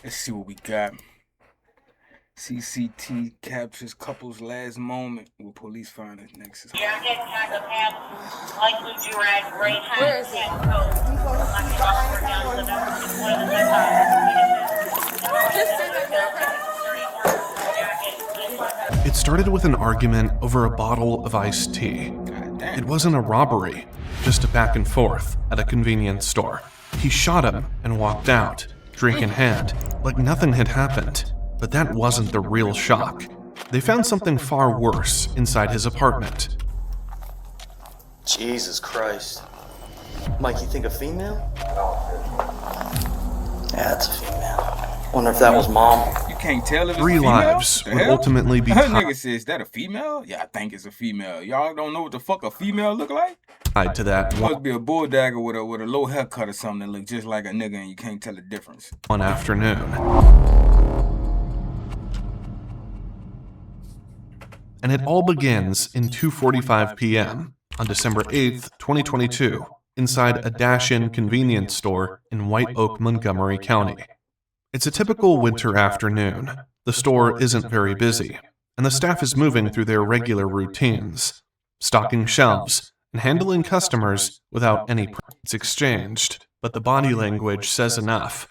Let's see what we got. CCT captures couple's last moment. Will police find it next? Jacket, tag of pants, light blue durag, gray hat, Where is it? pants coat, black officer down to the vest, one of the It started with an argument over a bottle of iced tea. It wasn't a robbery, just a back and forth at a convenience store. He shot him and walked out, drink in hand, like nothing had happened. But that wasn't the real shock. They found something far worse inside his apartment. Jesus Christ. Mike, you think a female? Yeah, it's a female. Wonder if that was mom. You can't tell if it's 3 a female? lives The would hell? ultimately be That nigga says, is that a female? Yeah, I think it's a female. Y'all don't know what the fuck a female look like? tied to that Must be a bulldagger with a low haircut or something that look just like a nigga and you can't tell the difference. one afternoon. And it all begins in 2:45 p.m. on December 8th, 2022, inside a Dash-In convenience store in White Oak, Montgomery County. It's a typical winter afternoon. The store isn't very busy, and the staff is moving through their regular routines, stocking shelves and handling customers without any price exchanged. But the body language says enough.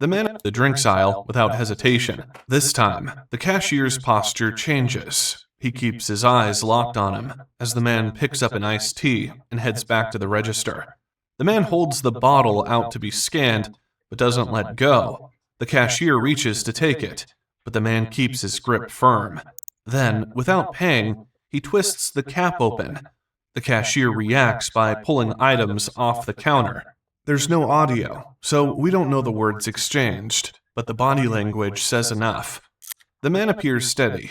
The man at the drinks aisle without hesitation. This time, the cashier's posture changes. He keeps his eyes locked on him as the man picks up an iced tea and heads back to the register. The man holds the bottle out to be scanned, but doesn't let go. The cashier reaches to take it, but the man keeps his grip firm. Then, without paying, he twists the cap open. The cashier reacts by pulling items off the counter. There's no audio, so we don't know the words exchanged, but the body language says enough. The man appears steady.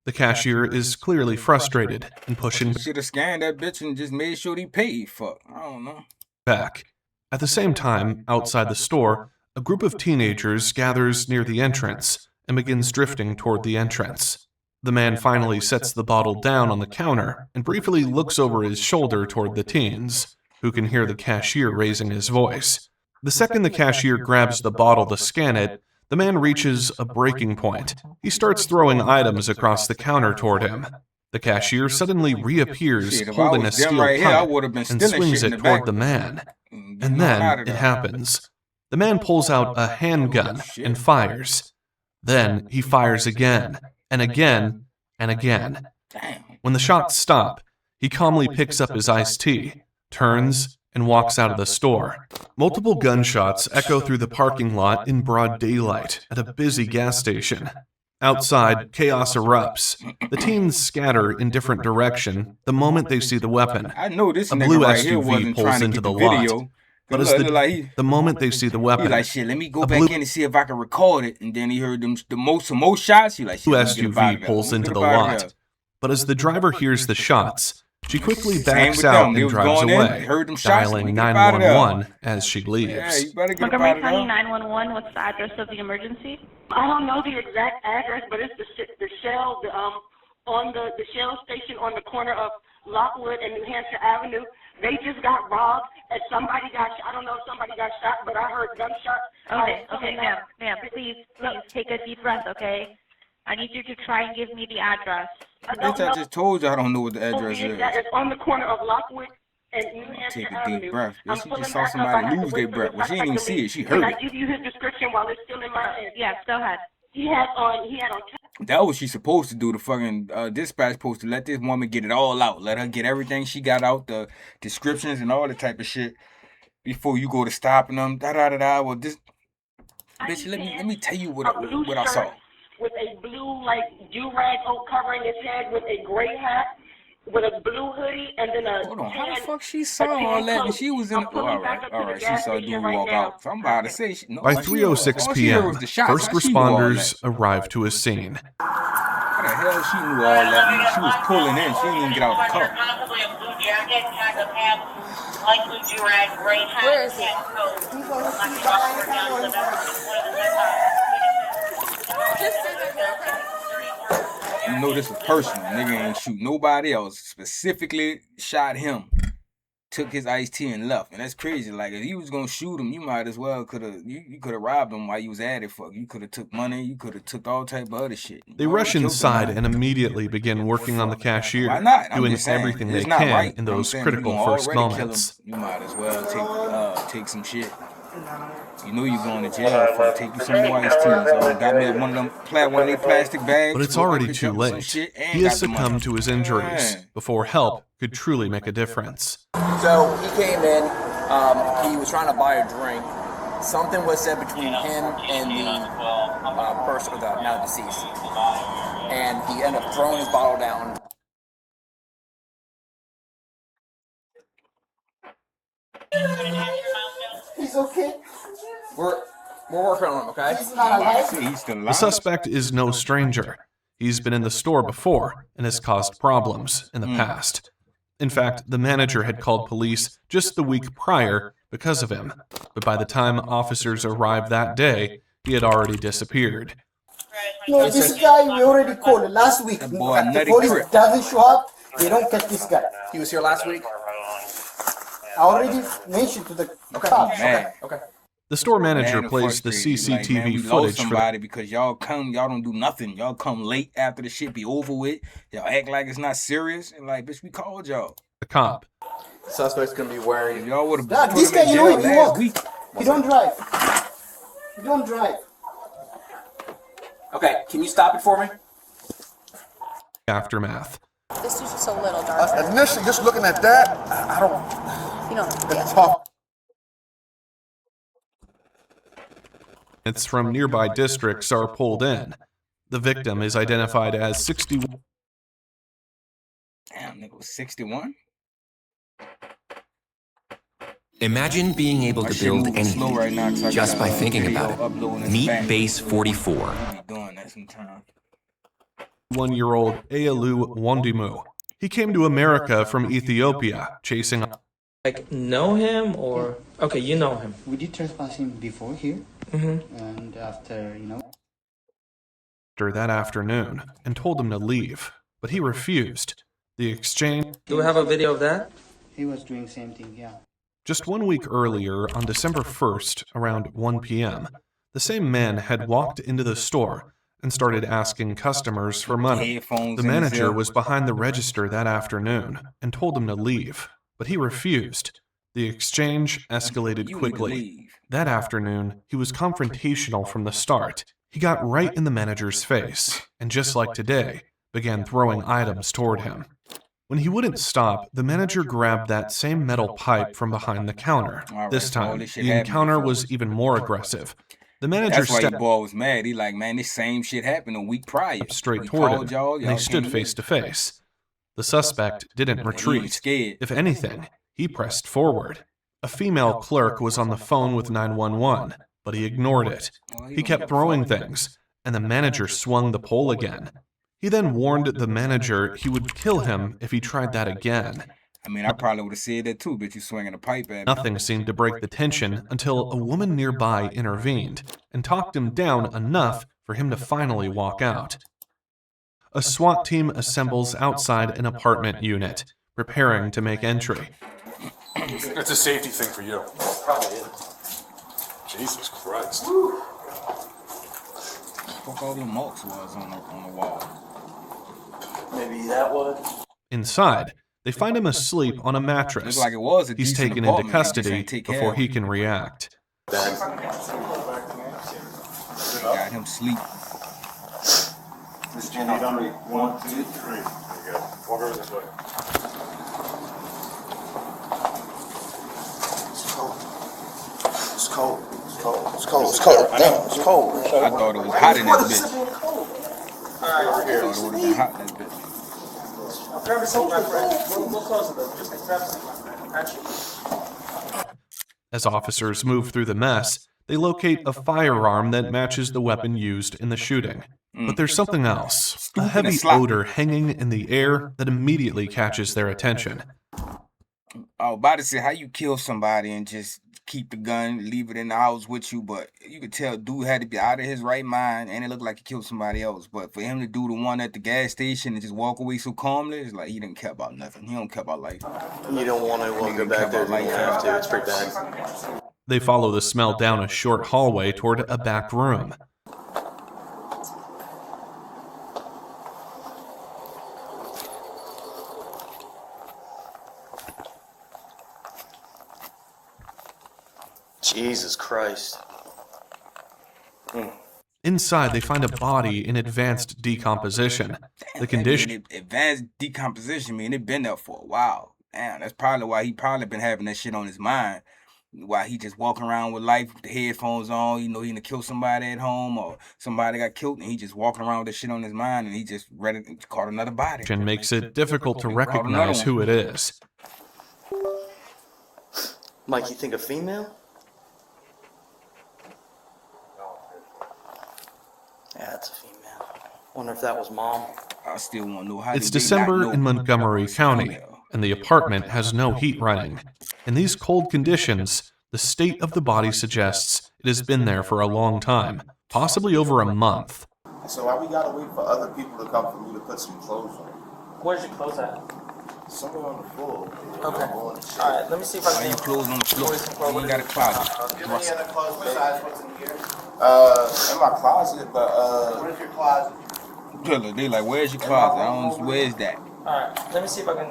The cashier is clearly frustrated and pushing Should have scanned that bitch and just made sure he paid. Fuck, I don't know. back. At the same time, outside the store, a group of teenagers gathers near the entrance and begins drifting toward the entrance. The man finally sets the bottle down on the counter and briefly looks over his shoulder toward the teens, who can hear the cashier raising his voice. The second the cashier grabs the bottle to scan it, the man reaches a breaking point. He starts throwing items across the counter toward him. The cashier suddenly reappears Shit, if I holding a was them steel right here, I pipe would have been and stealing swings shit in it the toward back. the man. Getting And out then of it there. happens. The man pulls out a handgun and fires. Then he fires again, and again, and again. Damn. When the shots stop, he calmly picks up his iced tea, turns, and walks out of the store. Multiple gunshots echo through the parking lot in broad daylight at a busy gas station. Outside, chaos erupts. The teens scatter in different direction the moment they see the weapon. I know this A nigga blue right here SUV wasn't pulls trying to into get the the lot. video. But as the moment they see the He weapon, like, shit, let me go A back blue- in and see if I can record it. And then he heard some more shots. He like, shit, blue let me get up out of SUV there. pulls Let me into get the up out of lot. there. But as the driver hears the shots, she quickly Same backs with out them. They and was drives going in, away, heard them shots, let me dialing get up out of there. 911 as she Yeah, leaves. you better get up Montgomery out of County there. 911, what's the address of the emergency? I don't know the exact address, but it's the Shell, on the Shell station on the corner of Lockwood and New Hampshire Avenue. They just got robbed, and somebody got. I don't know if somebody got shot, but I heard gunshots. Okay, ma'am, please take a deep breath, okay? I need you to try and give me the address. Bitch, I just told you I don't know what the address is. It's on the corner of Lockwood and New Hampshire Take a Avenue. deep breath. I'm Bitch, she pulling just saw back up. I somebody had to lose wait their for breath. the Well, she didn't even see it. She heard Can I it. give you his description while it's still in my hand? Yes, go ahead. He had on. That was she supposed to do. The fucking dispatch supposed to let this woman get it all out. Let her get everything she got out, the descriptions and all that type of shit, before you go to stopping them. Well, this bitch, let me tell you what I saw. With a blue, like, do-rag covering his head with a gray hat, with a blue hoodie, and then a Hold on, how the tan- fuck she saw all that and she was in? I'm pulling All back up to the right. She gas saw a station dude right walk now. out. So I'm about to say, no, By all she 3:06 all she heard p.m., was the shots. first How she knew all responders that? arrive to a scene. How the hell she knew all that? She was pulling in. She didn't even get out the car. Possibly a blue jacket, tag of pants, light blue durag, gray hat, Where is it? pants coat, You going to black see officer Brian down to the Cameron? vest, one of the Just sit back there, okay? You know this was personal. Nigga ain't shoot nobody else. Specifically shot him took his iced tea and left. And that's crazy. Like, if you was gonna shoot him, you might as well you could have robbed him while you was at it. Fuck, you could have took money. You could have took all type of other shit. They rush inside and immediately begin working on the cashier, Why not? doing everything they can in those critical first moments. You might as well take some shit. You know you're going to jail for take you some more iced teas. Got me one of them plastic bags. But it's already too late. He has succumbed to his injuries before help could truly make a difference. So he came in, he was trying to buy a drink. Something was said between him and the person, or the now deceased. And he ended up throwing his bottle down. He's okay. We're working on him, okay? He's not alive. The suspect is no stranger. He's been in the store before and has caused problems in the past. In fact, the manager had called police just the week prior because of him. But by the time officers arrived that day, he had already disappeared. No, this guy we already called last week. That boy, The Nutty police Crip. doesn't show up. They don't catch this guy. He was here last week? I already mentioned to the cops. Man. Okay. The store manager Man, plays the frustrated. Like, man, CCTV we lost footage for somebody because y'all don't do nothing. Y'all come late after the shit be over with. Y'all act like it's not serious. And like, bitch, we called y'all. the cop. The suspect's gonna be wearing. If y'all would have Nah, put this him guy, in you know, jail he last walk. week. He don't drive. He don't drive. Okay, can you stop it for me? Aftermath. This is just a little darker. Initially, just looking at that, I don't. You know, It's yeah. tough. It's from nearby districts are pulled in. The victim is identified as 61. Damn, nigga was 61. Imagine being able My to shit build moving slow right now 'cause I anything just got by a thinking video about uploading it. in Meet Spanish. Base 44. I be doing that sometimes. 1-year-old Ayalu Wandimu. He came to America from Ethiopia, chasing Like, know him or... Okay, you know him. We did trespass him before here. And after, after that afternoon and told him to leave, but he refused. The exchange. Do we have a video of that? he was doing same thing, yeah. Just 1 week earlier, on December 1st, around 1 p.m., the same man had walked into the store and started asking customers for money. Headphones The in his manager ear. was behind the register that afternoon and told him to leave, but he refused. The exchange escalated You need to quickly. leave. That afternoon, he was confrontational from the start. He got right in the manager's face, and just like today, began throwing items toward him. When he wouldn't stop, the manager grabbed that same metal pipe from behind the counter. Alright, This so all time, this shit the happened encounter before. was even more aggressive. The manager That's why your stepped boy was mad. He like, man, this same shit happened a week prior. straight We toward called him, y'all, and y'all they stood came face in. to face. The suspect didn't And he was retreat. scared. If anything, he pressed forward. A female clerk was on the phone with 911, but he ignored it. Well, He kept throwing things, and the manager swung the pole again. He then warned the manager he would kill him if he tried that again. I mean, I probably would have said that too, bitch. You swinging a pipe at me. Nothing seemed to break the tension until a woman nearby intervened and talked him down enough for him to finally walk out. A SWAT team assembles outside an apartment unit, preparing to make entry. It's a safety thing for you. Probably is. Jesus Christ. Fuck all the marks was on the wall. Maybe that was. Inside, they find him asleep on a mattress. Looks like it was a He's decent taken into apartment. They just custody ain't take care before of he him. can react. They got him sleep. This Jenny on 1, 2, 3. There you go. Walk over this way. It's cold. It's cold. It's cold. It's cold. Damn, it's cold. I thought it was hot in this bitch. I thought it would have been hot in this bitch. Grab some, my friend. We'll close it. Just grab some, my friend. As officers move through the mess, they locate a firearm that matches the weapon used in the shooting. But there's something else, a heavy odor hanging in the air that immediately catches their attention. I was about to say, how you kill somebody and just keep the gun, leave it in the house with you, but you could tell dude had to be out of his right mind, and it looked like he killed somebody else. But for him to do the one at the gas station and just walk away so calmly, it's like he didn't care about nothing. He don't care about life. You don't want to go back there if you don't have to. It's pretty bad. They follow the smell down a short hallway toward a back room. Jesus Christ. Inside, they find a body in advanced decomposition. The condition... Advanced decomposition, man, it been there for a while. Damn, that's probably why he probably been having that shit on his mind. Why he just walking around with life with the headphones on, you know, he gonna kill somebody at home or somebody got killed and he just walking around with that shit on his mind and he just caught another body. Makes it difficult to recognize who it is. Mike, you think a female? Yeah, it's a female. Wonder if that was mom. I still want to know how. It's December in Montgomery County, and the apartment has no heat running. In these cold conditions, the state of the body suggests it has been there for a long time, possibly over a month. So why we gotta wait for other people to come for me to put some clothes on? Where's your clothes at? Somewhere on the floor. Okay. Alright, let me see if I can... Why you clothes on the floor? You ain't got a closet. Do you have any other clothes besides what's in here? In my closet, but What is your closet? They like, where's your closet? I don't know, where's that? Alright, let me see if I can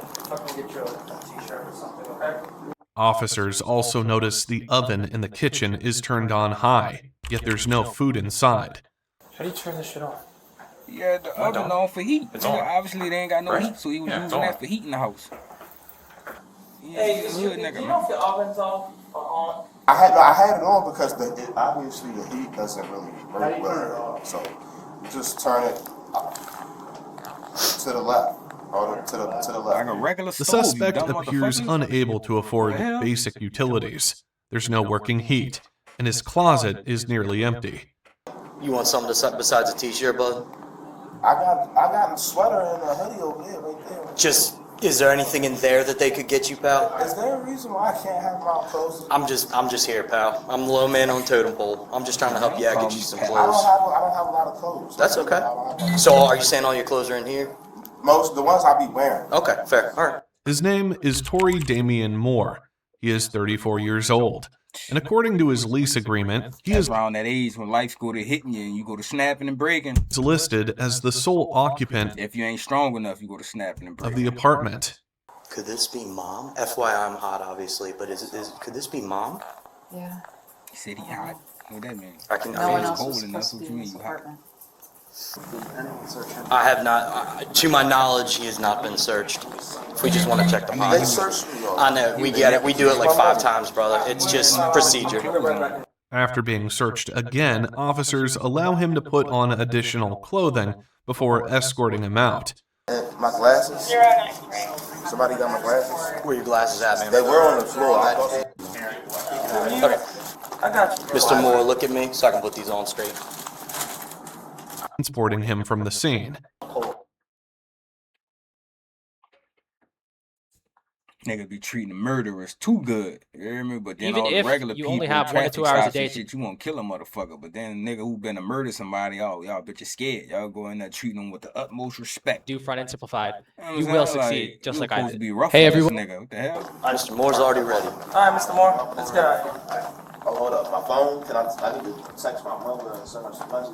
get you a t-shirt or something, okay? Officers also notice the oven in the kitchen is turned on high, yet there's no food inside. How do you turn this shit off? Yeah, the oven on for heat. It's on. Obviously, they ain't got no heat, so he was using that for heat in the house. Hey, do you know if the oven's off or on? I had it on because obviously the heat doesn't really work well. So you just turn it to the left. Or to the left. Like a regular The stove, suspect you dumb appears motherfucker. unable to afford basic utilities. There's no working heat, and his closet is nearly empty. You want something besides a t-shirt, bud? I got a sweater and a hoodie over there, right there. Just, is there anything in there that they could get you, pal? Is there a reason why I can't have my clothes? I'm just here, pal. I'm the low man on totem pole. I'm just trying to help you out, get you some I clothes. don't have a lot of clothes. That's okay. So are you saying all your clothes are in here? Most the ones I be wearing. Okay, fair. All right. His name is Tory Damian Moore. He is 34 years old. And according to his lease agreement, he is around that age when life's go to hitting you and you go to snapping and breaking. listed as the sole occupant If you ain't strong enough, you go to snapping and of breaking. the apartment. Could this be mom? FYI, I'm hot, obviously, but could this be mom? Yeah. He said he hot. What that mean? I can. No one it's else cold was enough, supposed to what be you in mean this you hot? apartment. I have not. To my knowledge, he has not been searched. If we just want to check the They pockets. searched me. I know, we get it. We do it like 5 times, brother. It's just procedure. After being searched again, officers allow him to put on additional clothing before escorting him out. And my glasses. Somebody got my glasses. Where your glasses at, man? They were on the floor. Okay. I got you. Mr. Moore, look at me so I can put these on straight. Transporting him from the scene. Niggas be treating murderers too good. You hear me? But then Even all the if regular you people, only have 1 to 2 traffic hours a stops and day shit, you won't kill a motherfucker. But then nigga who been to murder somebody, y'all bitch is scared. Y'all go in there treating them with the utmost respect. Do front and simplified. You know what You I'm will saying? succeed, Like, just you like I supposed did. to be rough Hey, with this everyone. nigga. What the hell? Mr. Moore's already ready. Alright, Mr. Moore, let's get out of here. Oh, hold up. My phone. I need to text my mother and send her some money.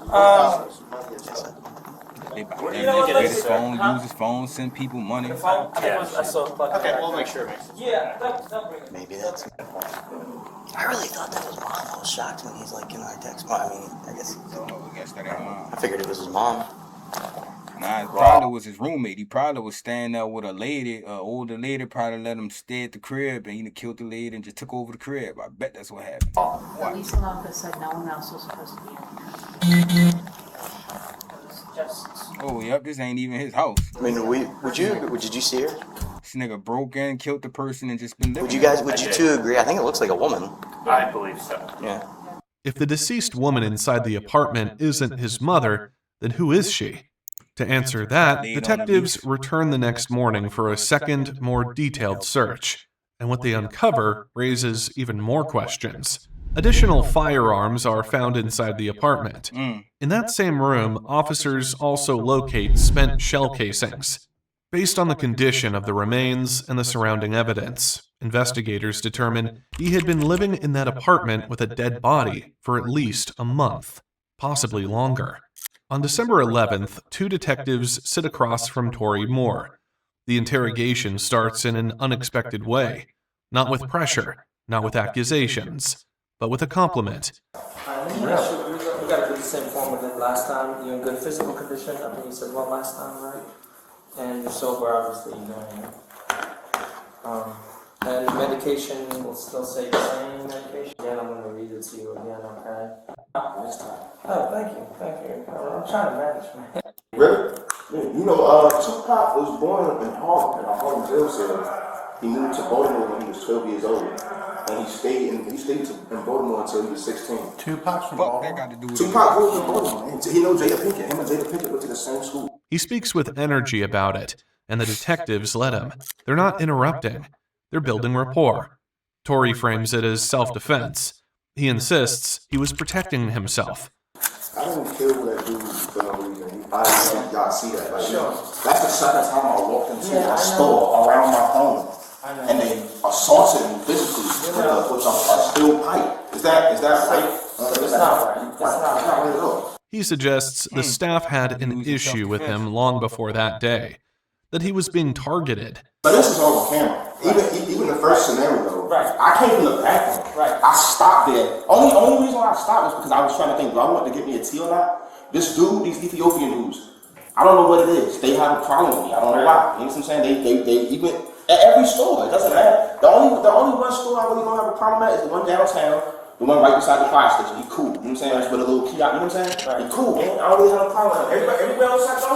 They about You to know what, get let's his do phone, that. use his phone, send people money. The phone? I think I saw the plug. Okay, we'll make sure. Yeah, they'll bring it. Maybe that's. I really thought that was mom. I was shocked when he's like, "Can I text mom?" I mean, I guess. Oh, I guess that ain't mine. I figured it was his mom. Nah, it probably was his roommate. He probably was staying there with a lady, older lady, probably let him stay at the crib and he killed the lady and just took over the crib. I bet that's what happened. The leasing office said no one else was supposed to be in here. Oh, yep, this ain't even his house. I mean, did you see her? This nigga broke in, killed the person, and just been living. Would you two agree? I think it looks like a woman. I believe so. Yeah. If the deceased woman inside the apartment isn't his mother, then who is she? To answer that, detectives return the next morning for a second, more detailed search. and what they uncover raises even more questions. Additional firearms are found inside the apartment. In that same room, officers also locate spent shell casings. Based on the condition of the remains and the surrounding evidence, investigators determine he had been living in that apartment with a dead body for at least a month, possibly longer. On December 11th, two detectives sit across from Tory Moore. The interrogation starts in an unexpected way, not with pressure, not with accusations, but with a compliment. We got to do the same form we did last time. You're in good physical condition. I think you said one last time, right? And you're sober, obviously, you know. And medication will still say the same medication. Again, I'm going to read it to you again, okay? Oh, thank you. I'm trying to manage, man. Really? You know, Tupac was born in Harlem, in a Harlem jail cell. He moved to Baltimore when he was 12 years old. And he stayed in Baltimore until he was 16. Tupac's from Fuck, Baltimore. that got to do with Tupac grew up in Baltimore. And he knows Jada Pinkett. Him and Jada Pinkett went to the same school. He speaks with energy about it, and the detectives let him. They're not interrupting. They're building rapport. Tory frames it as self-defense. He insists he was protecting himself. I didn't kill that dude for no reason. Y'all see that. Like, that's the second time I walked into a store around my home. And they assaulted me physically with a steel pipe. Is that right? It's not right. It's not right at all. He suggests the staff had an issue with him long before that day, that he was being targeted. But this is all on camera. Even the first scenario, I came from the bathroom. I stopped there. Only reason why I stopped was because I was trying to think, do I want to get me a tea or not? This dude, these Ethiopian dudes, I don't know what it is. They have a problem with me. I don't know why. You know what I'm saying? They even at every store. It doesn't matter. The only one store I really don't have a problem at is the one downtown. The one right beside the fire station. He cool. You know what I'm saying? That's with a little kiosk. You know what I'm saying? He cool. Man. I don't really have a problem with him. Everywhere else I go.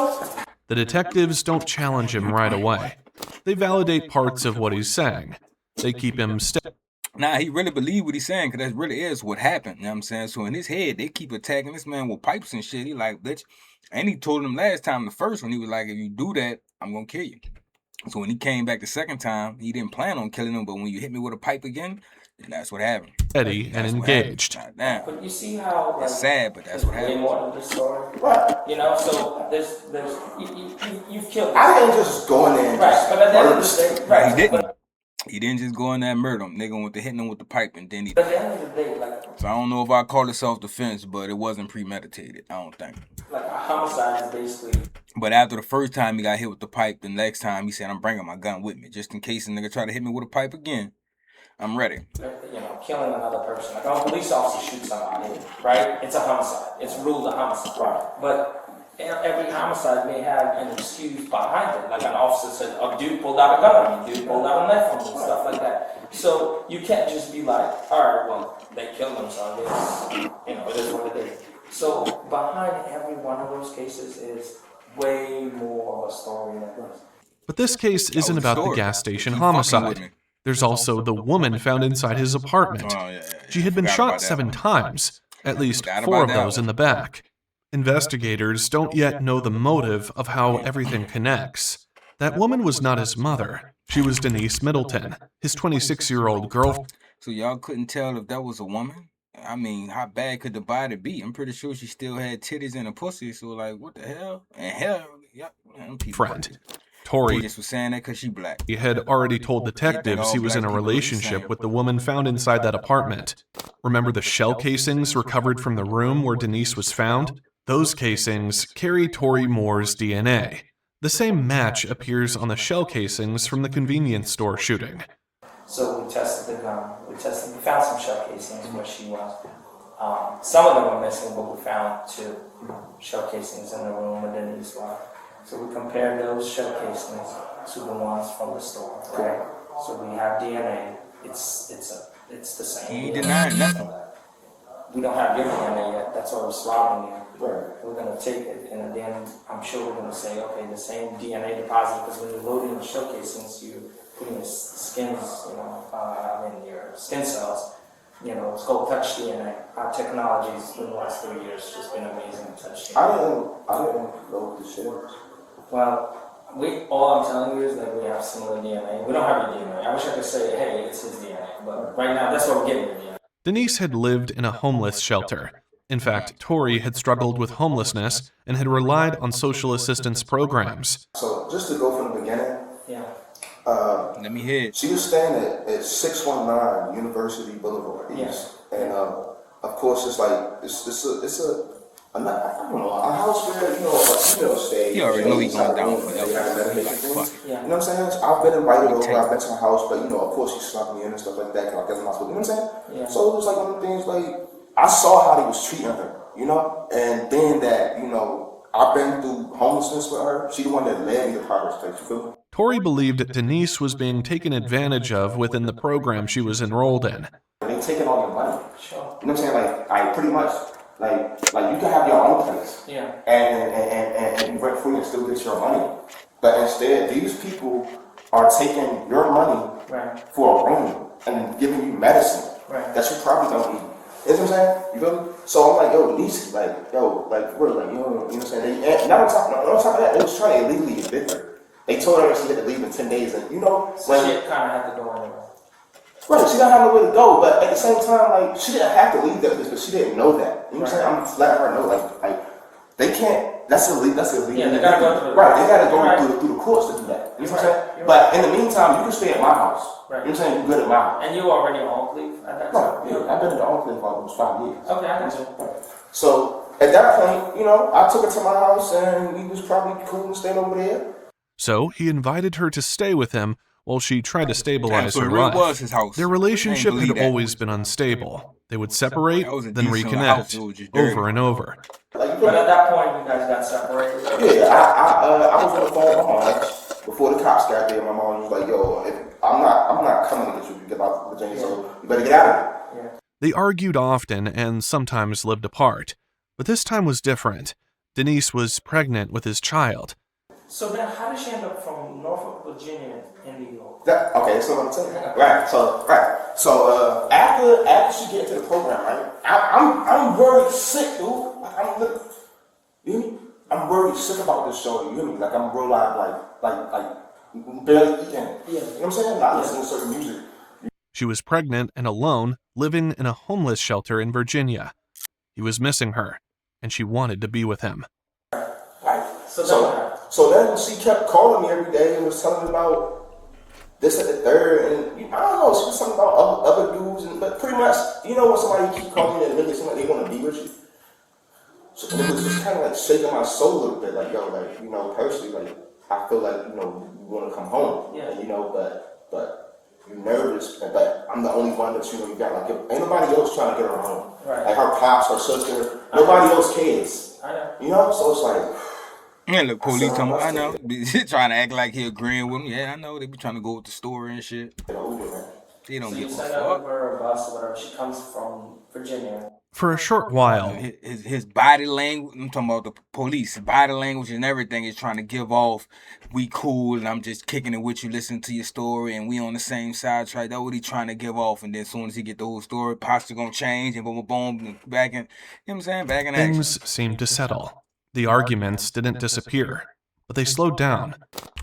The detectives don't challenge him right away. They validate parts of what he's saying. They keep him steady. Nah, he really believe what he's saying, because that really is what happened. You know what I'm saying? So in his head, they keep attacking this man with pipes and shit. He like, bitch. And he told him last time, the first one, he was like, if you do that, I'm going to kill you. So when he came back the second time, he didn't plan on killing him, but when you hit me with a pipe again, then that's what happened. Steady and engaged. But you see how it's sad, but that's what happened. Way more than this story. You know, so you've killed him. I didn't just go in there and but at the end of the day, He didn't. He didn't just go in there and murder him. Nigga went to hitting him with the pipe and then he. But at the end of the day, like. So I don't know if I call it self-defense, but it wasn't premeditated. I don't think. Like a homicide is basically. But after the first time he got hit with the pipe, the next time he said, I'm bringing my gun with me. Just in case a nigga try to hit me with a pipe again, I'm ready. You know, killing another person. Like a police officer shoots somebody, right? It's a homicide. It's ruled a homicide. Right. But every homicide may have an excuse behind it. Like an officer said, a dude pulled out a gun on me, dude pulled out a knife on me, and stuff like that. So you can't just be like, all right, well, they killed him, so I guess, you know, it is what it is. So behind every one of those cases is way more of a story than this. But this case isn't about the gas station homicide. There's also the woman found inside his apartment. She had been shot 7 times, at least 4 of those in the back. Investigators don't yet know the motive of how everything connects. That woman was not his mother. She was Denise Middleton, his 26-year-old girlfriend. So y'all couldn't tell if that was a woman? I mean, how bad could the body be? I'm pretty sure she still had titties and a pussy, so like, what the hell? And hell, yeah. Friend. Tory just was saying that because she black. He had already told detectives he was in a relationship with the woman found inside that apartment. Remember the shell casings recovered from the room where Denise was found? Those casings carry Tory Moore's DNA. The same match appears on the shell casings from the convenience store shooting. So we tested the gun. We found some shell casings where she was. Some of them were missing, but we found 2 shell casings in the room where Denise was. So we compared those shell casings to the ones from the store, right? So we have DNA. It's the same. He ain't denying nothing. We don't have your DNA yet. That's why we're swabbing you. We're gonna take it, and then I'm sure we're gonna say, okay, the same DNA deposit. Because when you're loading the shell casings, you're putting your skins, your skin cells. You know, it's called touch DNA. Our technology's in the last 3 years just been amazing. Touch DNA. I didn't know what this shit was. Well, All I'm telling you is that we have similar DNA. We don't have your DNA. I wish I could say, hey, it's his DNA, but right now that's what we're getting. Denise had lived in a homeless shelter. In fact, Tori had struggled with homelessness and had relied on social assistance programs. So just to go from the beginning, let me hear it. She was staying at 619 University Boulevard East, and of course it's like it's a house where stay. You already know he's going down for that. that. You know what I'm saying? I've been invited over. I've been to her house, but of course she snuck me in and stuff like that. Cause I guess I'm not supposed. You know what I'm saying? Yeah. So it was like one of the things like I saw how they was treating her, and then that I've been through homelessness with her. She the one that led me to Progress Place. You feel me? Tori believed Denise was being taken advantage of within the program she was enrolled in. They taking all your money. Sure. You know what I'm saying? Like pretty much, like you can have your own place. Yeah. And you rent free and still get your money. But instead, these people are taking your money for a room and giving you medicine that you probably don't need. You know what I'm saying? You feel me? So I'm like, yo, Denise, for real, you know what I'm saying? And on top of that, they was trying to illegally evict her. They told her she had to leave in 10 days, and so she kind of had to go anyway. Right, she didn't have nowhere to go, but at the same time, like, she didn't have to leave that place, but she didn't know that. You know what I'm saying? I'm just letting her know, like, they can't. That's illegal. Yeah, they gotta go through. Right, they gotta go through the courts to do that. You know what I'm saying? But in the meantime, you can stay at my house. Right. You know what I'm saying? You're good at my house. And you already on Oakleaf at that time? Right, yeah, I've been at the Oakleaf for almost 5 years. Okay, I got you. So at that point, I took her to my house, and we was probably cool and staying over there. So he invited her to stay with him while she tried to stabilize her life. Was his house. Their relationship had always been unstable. They would separate, then reconnect, over and over. But at that point, you guys got separated? Yeah, I was on the phone with my mom before the cops got there. My mom was like, yo, I'm not coming to get you to get out of Virginia, so you better get out of here. Yeah. They argued often and sometimes lived apart. But this time was different. Denise was pregnant with his child. So then how did she end up from Norfolk, Virginia in New York? Okay, that's what I'm telling you. Right. So after she get into the program, right? I'm worried sick, dude. You hear me? I'm worried sick about this show. You hear me? Like I'm real live, like barely eating. Yeah. You know what I'm saying? Not listening to certain music. She was pregnant and alone, living in a homeless shelter in Virginia. He was missing her, and she wanted to be with him. Right. So then she kept calling me every day and was telling me about this and the third, and I don't know, she was talking about other dudes, but pretty much, when somebody keep calling you and make it seem like they want to be with you. So it was just kind of like shaking my soul a little bit, like, yo, like, personally, like, I feel like, you want to come home, but you're nervous, but I'm the only one that you got, like, ain't nobody else trying to get her home. Right. Like her pops, her sister, nobody else cares. I know. So it's like, yeah, look, police talking about, I know. Trying to act like he agreeing with me. Yeah, I know. They be trying to go with the story and shit. They don't give a fuck. Over a bus or whatever. She comes from Virginia. For a short while. His body language, I'm talking about the police, his body language and everything is trying to give off, we cool and I'm just kicking it with you, listening to your story and we on the same side. That's what he trying to give off. And then as soon as he get the whole story, posture gonna change and boom, back in, you know what I'm saying, back in action. Things seemed to settle. The arguments didn't disappear, but they slowed down.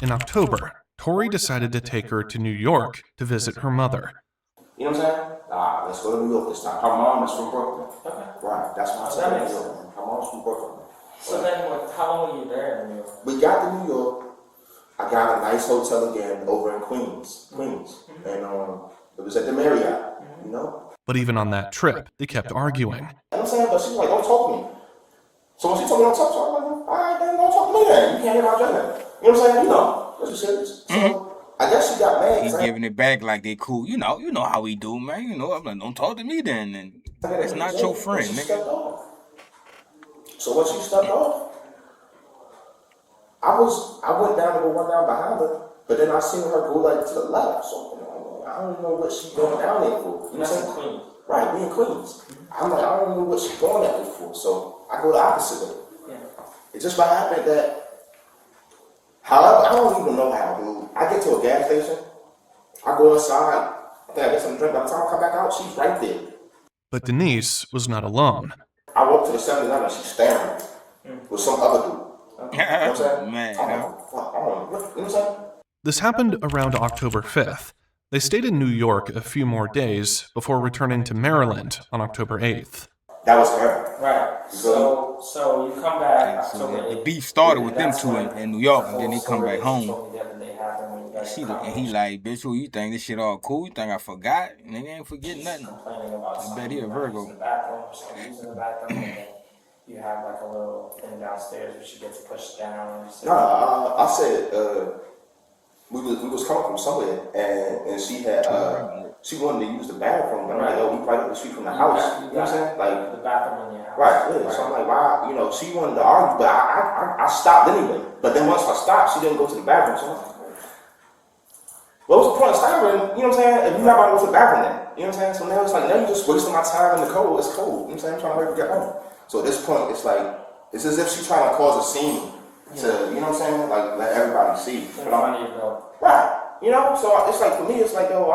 In October, Tori decided to take her to New York to visit her mother. You know what I'm saying? Let's go to New York this time. Her mom is from Brooklyn. Okay. Right, that's why I said New York. Her mom's from Brooklyn. So then, how long were you there in New York? We got to New York. I got a nice hotel again over in Queens. Mm-hmm. And it was at the Marriott, But even on that trip, they kept arguing. You know what I'm saying? But she's like, don't talk to me. So when she told me don't talk to her, I'm like, all right, then don't talk to me then. You can't hear my judgment. You know what I'm saying? That's what serious. So I guess she got mad. He's giving it back like they cool. You know how we do, man. I'm like, don't talk to me then. And that's not your friend, nigga. So when she stepped off, I went down to go run down behind her, but then I seen her go like to the left. So I don't know what she's going down there for. You know what I'm saying? Right, we in Queens. I'm like, I don't know what she's going that way for. So I go the opposite way. Yeah. It just by happened that, however, I don't even know how, dude. I get to a gas station, I go inside, I think I get some drink. By the time I come back out, she's right there. But Denise was not alone. I walk to the 7-Eleven, she's staring with some other dude. You know what I'm saying? Man, I'm like, fuck, you know what I'm saying? This happened around October 5th. They stayed in New York a few more days before returning to Maryland on October 8th. That was her. Right. So you come back. so the beef started with them two in New York, and then they come back home. And he like, bitch, who you think this shit all cool? You think I forgot? Nigga ain't forget nothing. I bet he a Virgo. You have like a little thing downstairs where she gets pushed down. Nah, I said we was coming from somewhere, and she had she wanted to use the bathroom, but I'm like, yo, we right up the street from the house. You know what I'm saying? Like the bathroom in your house. Right, yeah. So I'm like, why? You know, she wanted to argue, but I stopped anyway. But then once I stopped, she didn't go to the bathroom. So I'm like, what was the point of stopping? You know what I'm saying? If you're not about to go to the bathroom then. You know what I'm saying? So now it's like, now you're just wasting my time in the cold. It's cold. You know what I'm saying? I'm trying to hurry to get home. So at this point, it's like, it's as if she's trying to cause a scene to, you know what I'm saying? Like, let everybody see. Right. You know? So it's like, for me, it's like, yo,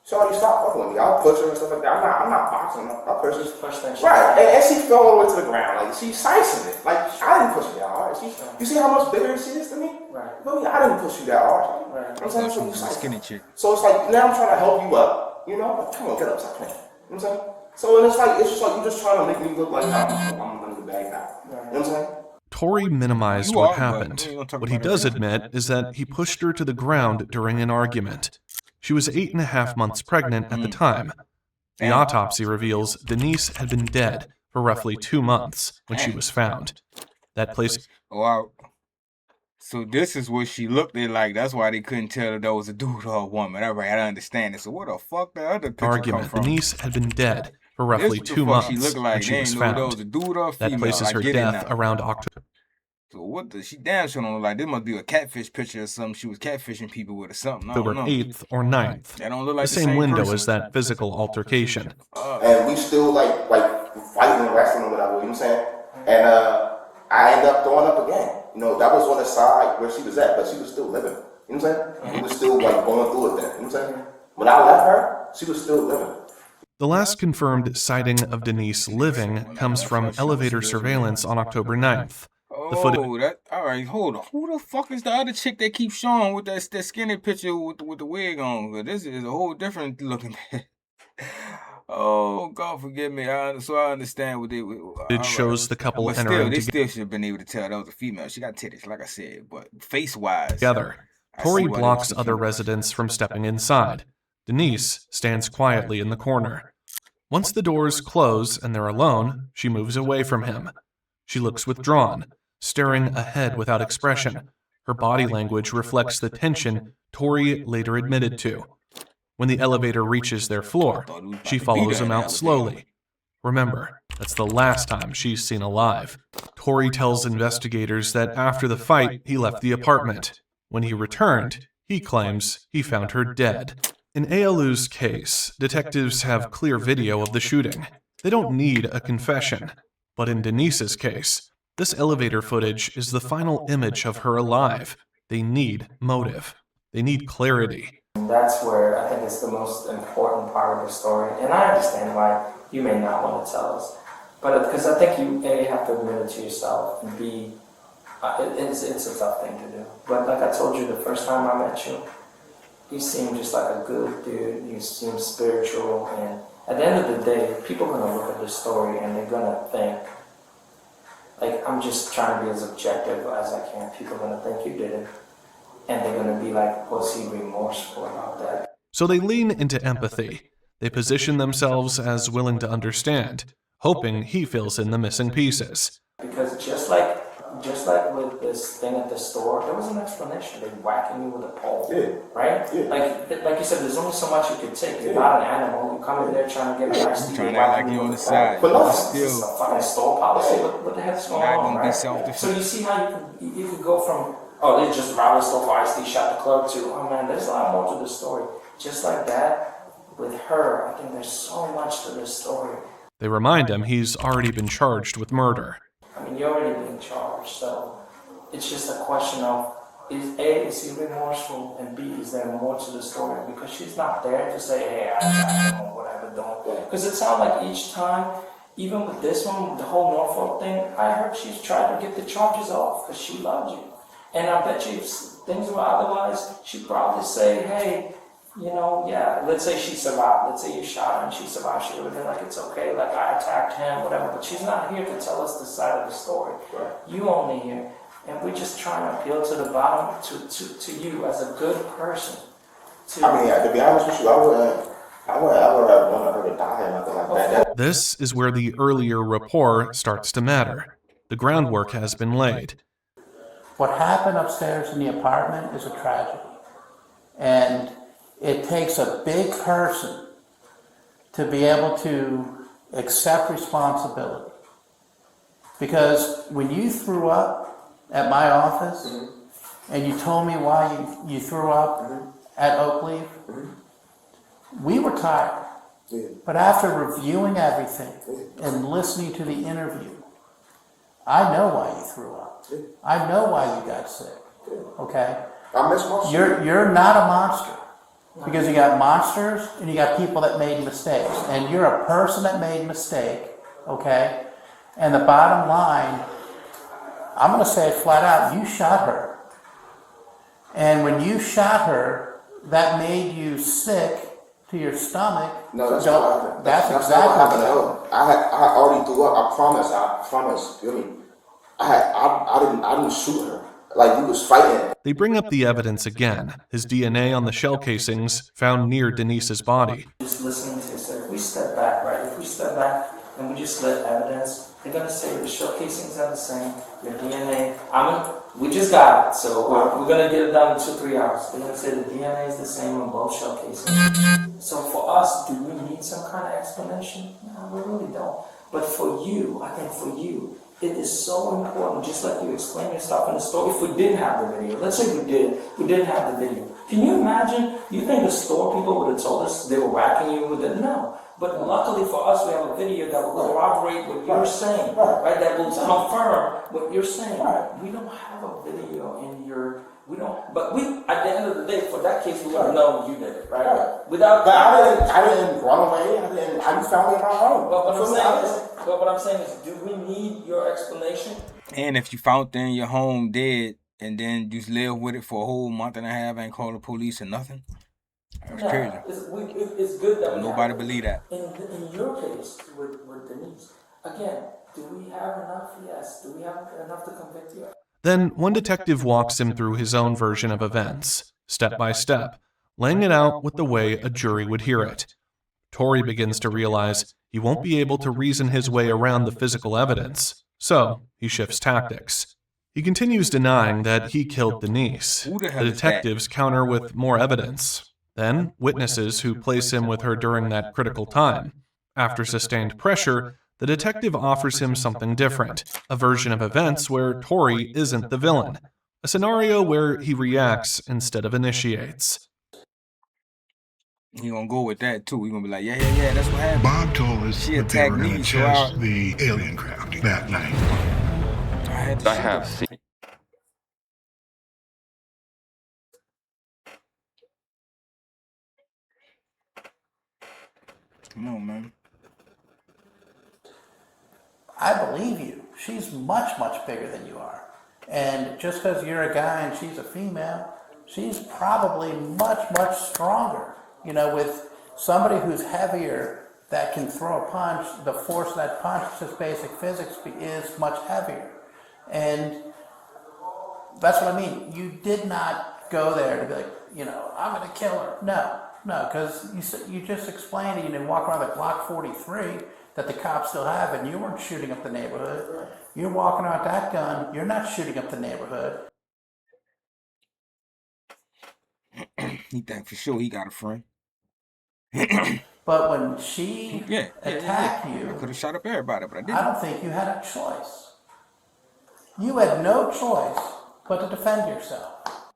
Shawty, stop fucking with me. I'll push her and stuff like that. I'm not boxing. I'll push her. Right. And she fell all the way to the ground. Like, she's slicing it. Like, I didn't push her that hard. You see how much bigger she is to me? Right. Really, I didn't push you that hard. Right. You know what I'm saying? So Skinny chick. So it's like, now I'm trying to help you up. You know? Like, come on, get up, stop playing. You know what I'm saying? So and it's just like you're just trying to make me look like I'm gonna get bagged out. You know what I'm saying? Torrey minimized what happened. What he does admit is that he pushed her to the ground during an argument. She was 8.5 months pregnant at the time. The autopsy reveals Denise had been dead for roughly 2 months when she was found. That place... Wow. So this is what she looked at like. That's why they couldn't tell if that was a dude or a woman. All right, I understand it. So where the fuck the other picture come from? Denise had been dead for roughly 2 months when she was found. That places her death around October. So what the, she damn sure don't look like. This must be a catfish picture or something. She was catfishing people with or something. October 8th or 9th. That don't look like the same window as that physical altercation. And we still like fighting and wrestling or whatever, you know what I'm saying? And I ended up throwing up again. You know, that was on the side where she was at, but she was still living. You know what I'm saying? We was still like going through it then. You know what I'm saying? When I left her, she was still living. The last confirmed sighting of Denise living comes from elevator surveillance on October 9th. All right, hold on. Who the fuck is the other chick that keeps showing with that skinny picture with the wig on? This is a whole different looking. Oh, God forgive me. So I understand what they. It shows the couple entering They still should have been able to tell that was a female. She got titties, like I said, but face wise. Together, Torrey blocks other residents from stepping inside. Denise stands quietly in the corner. Once the doors close and they're alone, she moves away from him. She looks withdrawn, staring ahead without expression. Her body language reflects the tension Torrey later admitted to. When the elevator reaches their floor, she follows him out slowly. Remember, that's the last time she's seen alive. Torrey tells investigators that after the fight, he left the apartment. When he returned, he claims he found her dead. In Ayalu's case, detectives have clear video of the shooting. They don't need a confession. But in Denise's case, this elevator footage is the final image of her alive. They need motive. They need clarity. That's where I think it's the most important part of the story. And I understand why you may not want to tell us. But because I think you, A, have to admit it to yourself, and B, it's a tough thing to do. But like I told you the first time I met you, you seem just like a good dude. You seem spiritual. And at the end of the day, people are going to look at this story and they're going to think, like, I'm just trying to be as objective as I can. People are going to think you did it. And they're going to be like, was he remorseful about that? So they lean into empathy. They position themselves as willing to understand, hoping he fills in the missing pieces. Because just like with this thing at the store, there was an explanation. They're whacking you with a pole, right? Yeah. Like you said, there's only so much you can take. You're not an animal. You come in there trying to get a nice tea. Trying to act like you're on the side. But no, it's a fucking store policy. What the heck's going on, right? So you see how you could go from, oh, they just robbed the store for iced tea, shot the club, to, oh man, there's a lot more to the story. Just like that, with her, I think there's so much to this story. They remind him he's already been charged with murder. I mean, you're already being charged, so it's just a question of, is he remorseful, and B, is there more to the story? Because she's not there to say, hey, I don't know what I've been doing. Because it sounds like each time even with this one, the whole Norfolk thing, I heard she's trying to get the charges off because she loves you. And I bet you if things were otherwise, she'd probably say, hey, you know, yeah, let's say she survived. Let's say you shot her and she survived. She would have been like, it's okay, like I attacked him, whatever. But she's not here to tell us the side of the story. Right. You only here. And we're just trying to appeal to the bottom, to you as a good person. I mean, to be honest with you, I would have wanted her to die or nothing like that. This is where the earlier rapport starts to matter. The groundwork has been laid. What happened upstairs in the apartment is a tragedy. And it takes a big person to be able to accept responsibility. Because when you threw up at my office, and you told me why you threw up at Oakleaf, we were tired. But after reviewing everything and listening to the interview, I know why you threw up. I know why you got sick. Okay? I miss my You're not a monster. Because you got monsters and you got people that made mistakes. And you're a person that made a mistake, okay? And the bottom line, I'm going to say it flat out, you shot her. And when you shot her, that made you sick to your stomach. No, that's not what happened. That's exactly what happened. happened. I already threw up. I promise. You know, I didn't shoot her. Like, we was fighting. They bring up the evidence again, his DNA on the shell casings found near Denise's body. Just listening to this, if we step back, right? If we step back and we just let evidence, they're gonna say the shell casings are the same, your DNA. We just got it, so we're gonna get it done in 2-3 hours. They're gonna say the DNA is the same on both shell casings. So for us, do we need some kind of explanation? No, we really don't. But for you, I think for you, it is so important, just like you explain yourself in the story. If we didn't have the video, let's say we didn't have the video. Can you imagine, you think the store people would have told us they were whacking you with it? No. But luckily for us, we have a video that will corroborate what you're saying, right? That will confirm what you're saying. We don't have a video in your, but at the end of the day, for that case, we would have known you did it, right? But I didn't run away. I just found it in my home. But what I'm saying is, do we need your explanation? And if you found it in your home dead, and then just live with it for a whole month and a half and call the police or nothing, that's crazy. It's good that nobody believe that. In your case with Denise, again, do we have enough? Yes. Do we have enough to convict you? Then one detective walks him through his own version of events, step by step, laying it out with the way a jury would hear it. Torey begins to realize he won't be able to reason his way around the physical evidence, so he shifts tactics. He continues denying that he killed Denise. The detectives counter with more evidence. Then, witnesses who place him with her during that critical time. After sustained pressure, the detective offers him something different, a version of events where Torey isn't the villain, a scenario where he reacts instead of initiates. He gonna go with that too. He gonna be like, yeah, that's what happened. Bob told us she that they were attacked going me, to so test the alien craft that night. I have seen. Come on, man. I believe you. She's much, much bigger than you are. And just because you're a guy and she's a female, she's probably much, much stronger. You know, with somebody who's heavier that can throw a punch, the force of that punch, just basic physics, is much heavier. And that's what I mean. You did not go there to be like, you know, I'm going to kill her. No, because you just explained it. You didn't walk around with Glock 43 that the cops still have, and you weren't shooting up the neighborhood. You're walking around with that gun. You're not shooting up the neighborhood. He think for sure he got a friend. But when she attacked you, I could have shot up everybody, but I didn't. I don't think you had a choice. You had no choice but to defend yourself.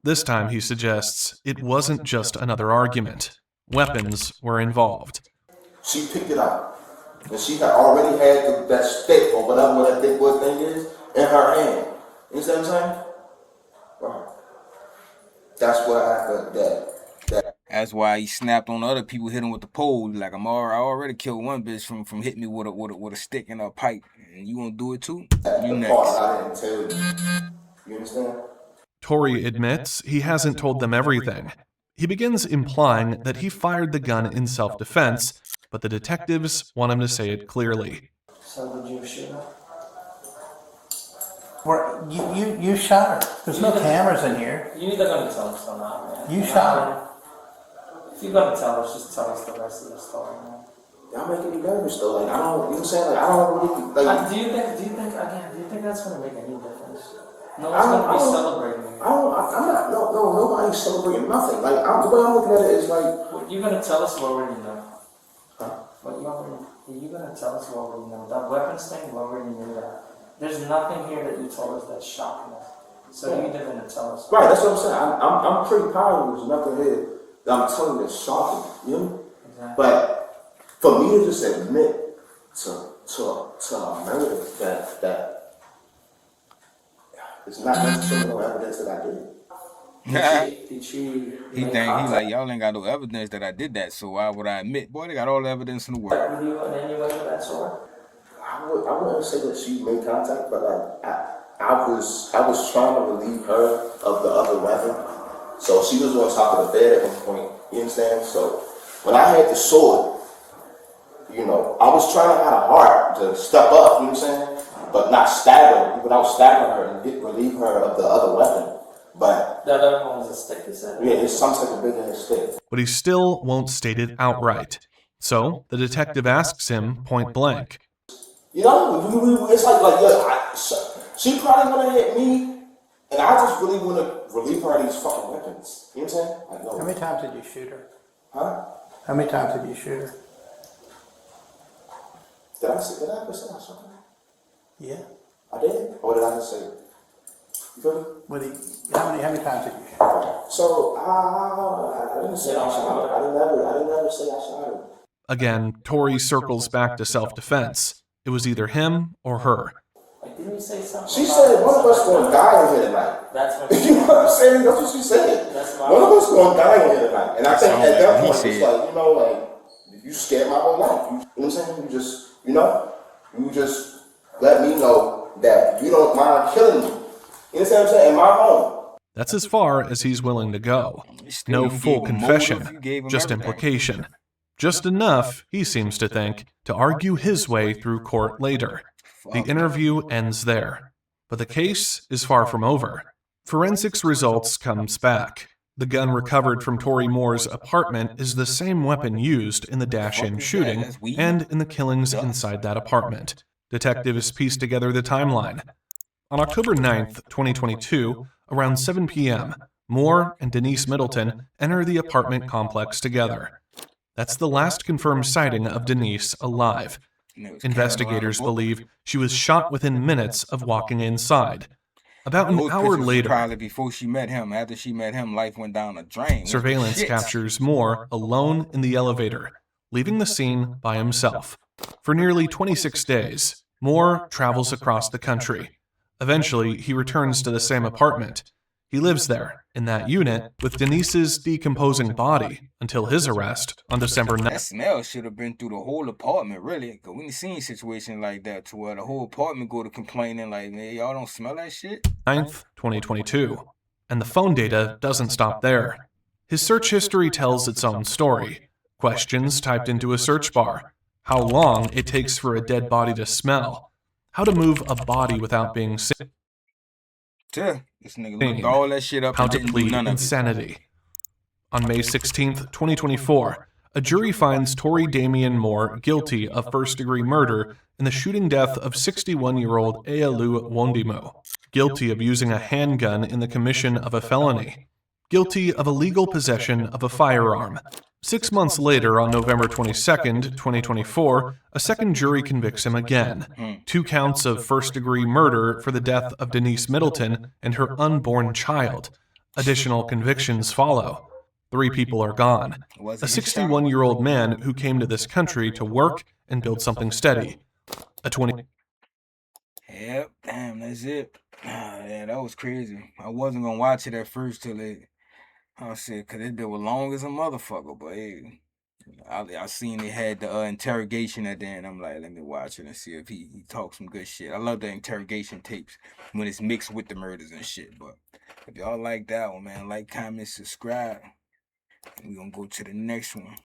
This time, he suggests, it wasn't just another argument. Weapons were involved. She picked it up. And she had already had that stick or whatever that big boy thing is in her hand. You see what I'm saying? Right. That's what happened. That's why he snapped on other people, hit him with the pole. Like, I already killed one bitch from hitting me with a stick and a pipe, and you gonna do it too? You next. I didn't tell you. You understand? Tory admits he hasn't told them everything. He begins implying that he fired the gun in self-defense, but the detectives want him to say it clearly. So did you shoot her? You shot her. There's no cameras in here. You're either going to tell us or not, man. You shot her. If you're going to tell us, just tell us the rest of the story, man. Y'all making me nervous though. Like, I don't, you know what I'm saying? Like, I don't really, like. Do you think that's going to make any difference? No one's going to be celebrating you. I'm not, nobody's celebrating nothing. Like, the way I'm looking at it is like. You're going to tell us what we already know. Huh? You're going to tell us what we already know. That weapons thing, we already knew that. There's nothing here that you told us that's shocking us. So you're either going to tell us. Right, that's what I'm saying. I'm pretty positive there's nothing here that I'm telling you that's shocking. You know? Exactly. But for me to just admit to a murder that it's not necessarily no evidence that I did. He like, y'all ain't got no evidence that I did that, so why would I admit? Boy, they got all the evidence in the world. Were you in any way with that sword? I wouldn't say that she made contact, but like I was trying to relieve her of the other weapon. So she was on top of the bed at one point. You understand? So when I had the sword, you know, I was trying to have a heart to step up. You know what I'm saying? But not stab her without stabbing her and relieve her of the other weapon. But that other one was a stick, you said? Yeah, it's some type of big ass stick. But he still won't state it outright. So the detective asks him point blank. You know, it's like yeah, she probably want to hit me, and I just really want to relieve her of these fucking weapons. You know what I'm saying? Like, no. How many times did you shoot her? Huh? How many times did you shoot her? Did I ever say I shot her? Yeah. I did? Or did I just say it? You feel me? How many times did you shoot her? So, I didn't say I shot her. I didn't ever say I shot her. Again, Tory circles back to self-defense. It was either him or her. Like, didn't you say something? She said one of us going to die in here tonight. That's what you know what I'm saying? That's what she said. One of us going to die in here tonight. And I think at that point, it's like, you know, like, you scared my whole life. You know what I'm saying? You just let me know that you don't mind killing me. You understand what I'm saying? In my home. That's as far as he's willing to go. No full confession, just implication. Just enough, he seems to think, to argue his way through court later. The interview ends there. But the case is far from over. Forensics results comes back. The gun recovered from Tory Moore's apartment is the same weapon used in the dash-in shooting and in the killings inside that apartment. Detectives pieced together the timeline. On October 9th, 2022, around 7 p.m., Moore and Denise Middleton enter the apartment complex together. That's the last confirmed sighting of Denise alive. Investigators believe she was shot within minutes of walking inside. About an hour later, probably before she met him. After she met him, life went down a drain. Surveillance captures Moore alone in the elevator, leaving the scene by himself. For nearly 26 days, Moore travels across the country. Eventually, he returns to the same apartment. He lives there, in that unit, with Denise's decomposing body until his arrest on December 9th. That smell should have been through the whole apartment, really. Because we ain't seen situations like that to where the whole apartment go to complaining like, man, y'all don't smell that shit? 9th, 2022. And the phone data doesn't stop there. His search history tells its own story. Questions typed into a search bar. How long it takes for a dead body to smell. How to move a body without being seen. Yeah, this nigga looked all that shit up How and to didn't do plead none of it. insanity. On May 16th, 2024, a jury finds Tory Damian Moore guilty of first-degree murder in the shooting death of 61-year-old Ealu Wondimu, guilty of using a handgun in the commission of a felony, guilty of illegal possession of a firearm. 6 months later, on November 22nd, 2024, a second jury convicts him again. 2 counts of first-degree murder for the death of Denise Middleton and her unborn child. Additional convictions follow. 3 people are gone. A 61-year-old man who came to this country to work and build something steady. A 20... Yep, damn, that's it. Yeah, that was crazy. I wasn't gonna watch it at first till I said, cause it was long as a motherfucker, but hey, I seen they had the interrogation at the end. I'm like, let me watch it and see if he talks some good shit. I love the interrogation tapes when it's mixed with the murders and shit. But if y'all like that one, man, like, comment, subscribe. And we gonna go to the next one.